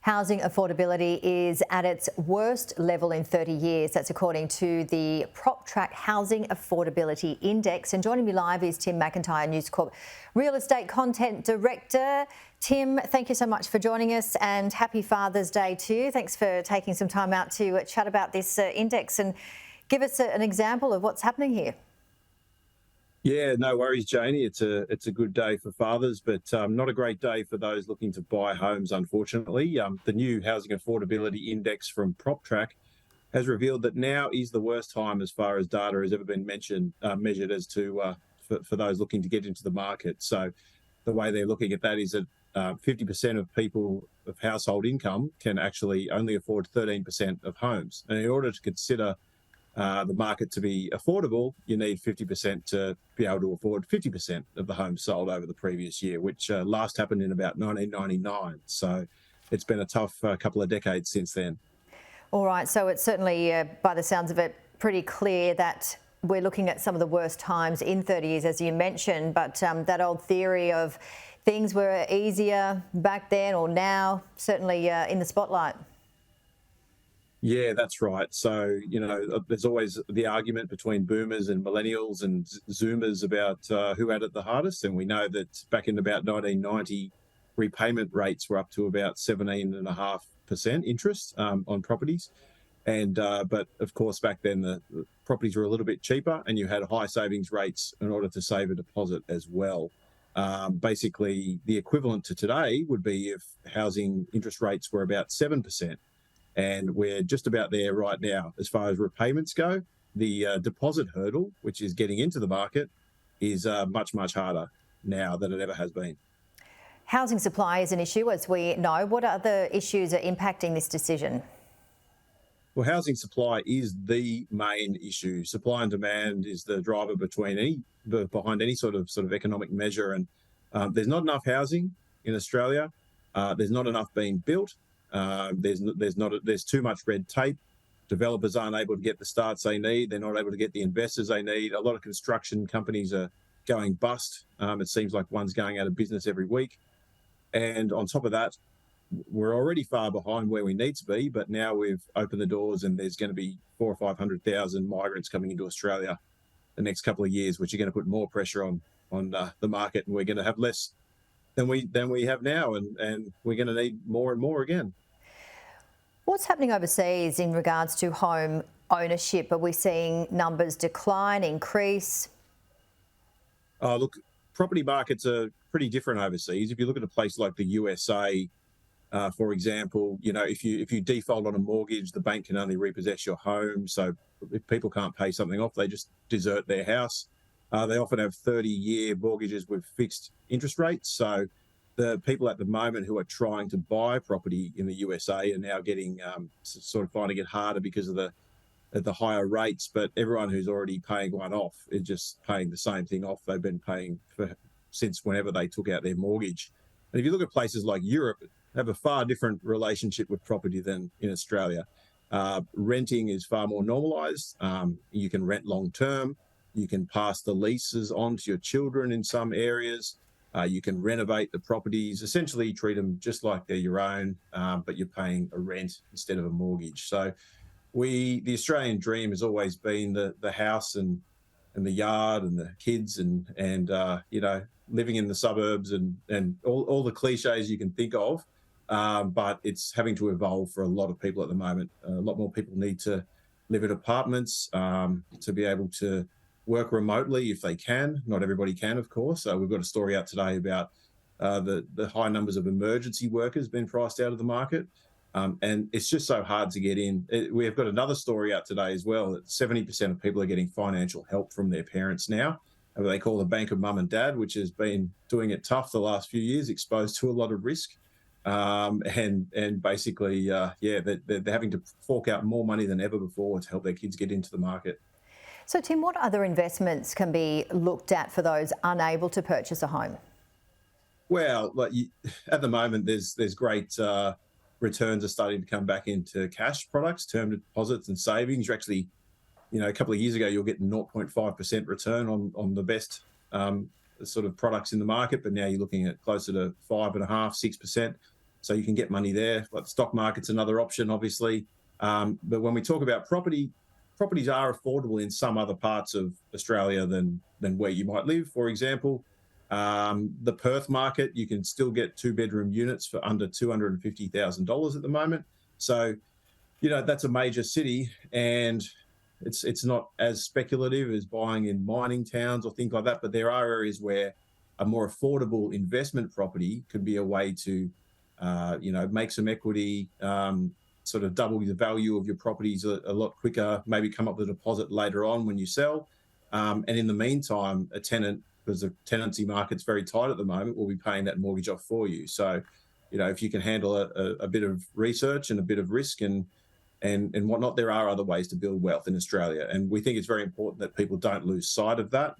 Housing affordability is at its worst level in 30 years. That's according to the PropTrack Housing Affordability Index. And joining me live is Tim McIntyre, News Corp Real Estate Content Director. Tim, thank you so much for joining us and happy Father's Day to you. Thanks for taking some time out to chat about this index and give us an example of what's happening here. Yeah, no worries, Janie. It's a good day for fathers, but not a great day for those looking to buy homes, unfortunately. The new Housing Affordability Index from PropTrack has revealed that now is the worst time as far as data has ever been measured as to for those looking to get into the market. So the way they're looking at that is that 50% of people of household income can actually only afford 13% of homes. And in order to consider the market to be affordable, you need 50% to be able to afford 50% of the homes sold over the previous year, which last happened in about 1999. So it's been a tough couple of decades since then. All right, so it's certainly, by the sounds of it, pretty clear that we're looking at some of the worst times in 30 years, as you mentioned, but that old theory of things were easier back then or now, certainly in the spotlight. Yeah, that's right. So, there's always the argument between boomers and millennials and zoomers about who had it the hardest. And we know that back in about 1990, repayment rates were up to about 17.5% interest on properties. And but of course, back then, the properties were a little bit cheaper and you had high savings rates in order to save a deposit as well. Basically, the equivalent to today would be if housing interest rates were about 7%. And we're just about there right now. As far as repayments go, the deposit hurdle, which is getting into the market, is much, much harder now than it ever has been. Housing supply is an issue, as we know. What other issues are impacting this decision? Well, housing supply is the main issue. Supply and demand is the driver behind any sort of economic measure. And there's not enough housing in Australia. There's not enough being built. There's too much red tape. Developers aren't able to get the starts they need. They're not able to get the investors they need. A lot of construction companies are going bust. It seems like one's going out of business every week. And on top of that, we're already far behind where we need to be, but now we've opened the doors and there's going to be 400,000 or 500,000 migrants coming into Australia the next couple of years, which are going to put more pressure on the market, and we're going to have less than we have now, and we're going to need more and more again. What's happening overseas in regards to home ownership? Are we seeing numbers decline, increase? Look, property markets are pretty different overseas. If you look at a place like the USA, for example, if you default on a mortgage, the bank can only repossess your home. So if people can't pay something off, they just desert their house. They often have 30-year mortgages with fixed interest rates. So the people at the moment who are trying to buy property in the USA are now getting sort of finding it harder because of the higher rates. But everyone who's already paying one off is just paying the same thing off they've been paying since whenever they took out their mortgage. And if you look at places like Europe, they have a far different relationship with property than in Australia. Renting is far more normalised. You can rent long term. You can pass the leases on to your children in some areas. You can renovate the properties, essentially treat them just like they're your own, but you're paying a rent instead of a mortgage. So the Australian dream has always been the house and the yard and the kids and living in the suburbs and all the cliches you can think of. But it's having to evolve for a lot of people at the moment. A lot more people need to live in apartments to be able to work remotely if they can. Not everybody can, of course. We've got a story out today about the high numbers of emergency workers being priced out of the market. And it's just so hard to get in. We've got another story out today as well, that 70% of people are getting financial help from their parents now. They call the bank of mum and dad, which has been doing it tough the last few years, exposed to a lot of risk. And basically, they're having to fork out more money than ever before to help their kids get into the market. So, Tim, what other investments can be looked at for those unable to purchase a home? Well, at the moment, there's great returns are starting to come back into cash products, term deposits and savings. You're actually, a couple of years ago, you're getting 0.5% return on the best sort of products in the market, but now you're looking at closer to 5.5%, 6%. So you can get money there. But the stock market's another option, obviously. But when we talk about properties are affordable in some other parts of Australia than where you might live. For example, the Perth market, you can still get 2-bedroom units for under $250,000 at the moment. So, that's a major city, and it's not as speculative as buying in mining towns or things like that. But there are areas where a more affordable investment property could be a way to, make some equity, sort of double the value of your properties a lot quicker, maybe come up with a deposit later on when you sell. And in the meantime, a tenant, because the tenancy market's very tight at the moment, will be paying that mortgage off for you. So, if you can handle a bit of research and a bit of risk and whatnot, there are other ways to build wealth in Australia. And we think it's very important that people don't lose sight of that,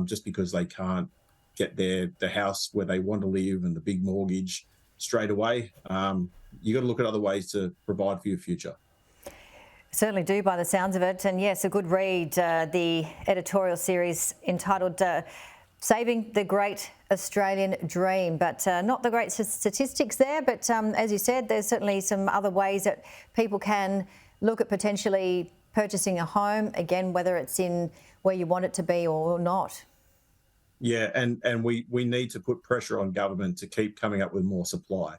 just because they can't get the house where they want to live and the big mortgage straight away. You got to look at other ways to provide for your future. Certainly do, by the sounds of it. And yes, a good read, the editorial series entitled Saving the Great Australian Dream, but not the great statistics there. But as you said, there's certainly some other ways that people can look at potentially purchasing a home, again, whether it's in where you want it to be or not. Yeah, and we need to put pressure on government to keep coming up with more supply.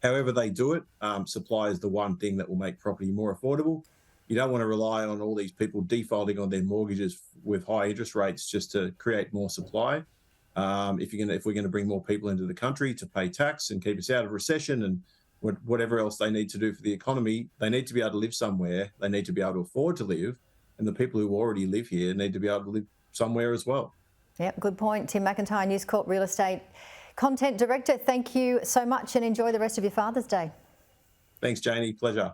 However they do it, supply is the one thing that will make property more affordable. You don't want to rely on all these people defaulting on their mortgages with high interest rates just to create more supply. If we're going to bring more people into the country to pay tax and keep us out of recession and whatever else they need to do for the economy, they need to be able to live somewhere. They need to be able to afford to live, and the people who already live here need to be able to live somewhere as well. Yep, good point. Tim McIntyre, News Corp Real Estate Content Director. Thank you so much, and enjoy the rest of your Father's Day. Thanks, Janie. Pleasure.